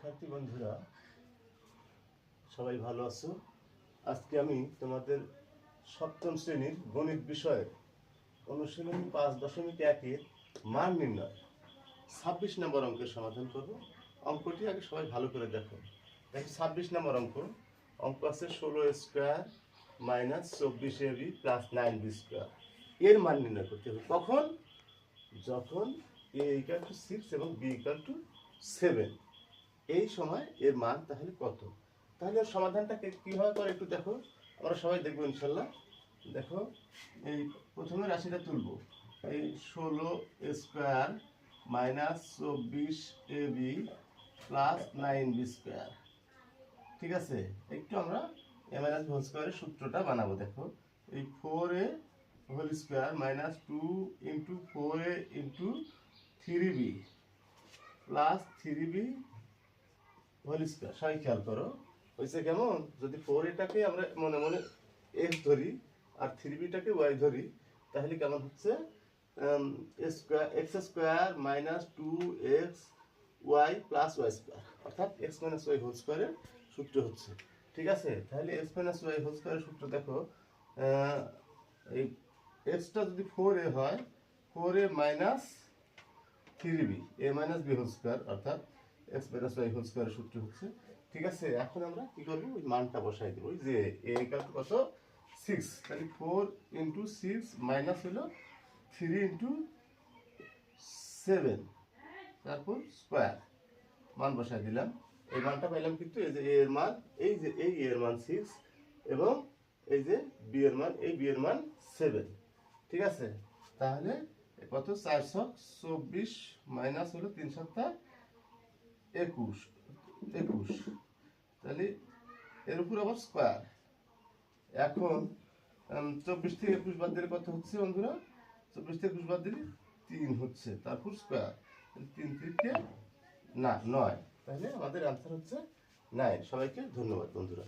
শিক্ষার্থী বন্ধুরা সবাই ভালো আছো। আজকে আমি তোমাদের সপ্তম শ্রেণীর গণিত বিষয়ের অনুশীলনী 5.1-এর মান নির্ণয় 26 নম্বর অঙ্কের সমাধান করব। অঙ্কটি আগে সবাই ভালো করে দেখো। 26 নম্বর অঙ্ক আছে 16 square minus 24ab plus 9b square. এর মান নির্ণয় করতে হবে কখন? যখন a = 6 এবং b = 7। এই সময় এর মান তাহলে কত? তাহলে এর সমাধানটা কিভাবে করে একটু দেখো, আমরা সবাই দেখবো ইনশাল্লাহ। দেখো, এই প্রথমে রাশিটা তুলব। এই 16 square minus 24ab plus 9b square. ঠিক আছে, একটু আমরা a মাইনাস হোল স্কোয়ারের সূত্রটা বানাবো। দেখো, এই 4a whole square minus 2 into 4a into 3b plus 3b whole square. সবাই খেয়াল করো, হয়েছে কেমন? যদি 4a-টাকে আমরা মনে মনে x ধরি আর 3b-টাকে y ধরি, তাহলে কেমন হচ্ছে? x square minus 2xy plus y square, অর্থাৎ x মাইনাস y হোল স্কয়ারের সূত্র হচ্ছে। ঠিক আছে, তাহলে x মাইনাস y হোল স্কয়ারের সূত্র দেখো, এই x-টা যদি 4a হয়, 4a minus 3b, a minus b whole square, অর্থাৎ x মাইনাস y হোল স্কয়ারের সূত্র হচ্ছে। ঠিক আছে, এখন আমরা কি করব? ওই মানটা বসাই দেব। ওই যে a = কত? 6, তাহলে 4 ইন্টু 6 মাইনাস হলো 3 ইন্টু 7, তারপর স্কয়ার। মান বসাই দিলাম। এই মানটা পাইলাম, কিন্তু এই যে a এর মান, এই যে এই a এর মান 6 এবং এই যে b এর মান, এই b এর মান 7। ঠিক আছে, তাহলে কত? 424 মাইনাস হলো 3 7 21, তাহলে এর উপর আবার স্কয়ার। এখন 24 থেকে 21 বাদ দিলে কত হচ্ছে বন্ধুরা? 24 থেকে 21 বাদ দিলে 3 হচ্ছে, তারপর স্কয়ার। 3 থেকে 9, তাহলে আমাদের আনসার হচ্ছে 9। সবাইকে ধন্যবাদ বন্ধুরা।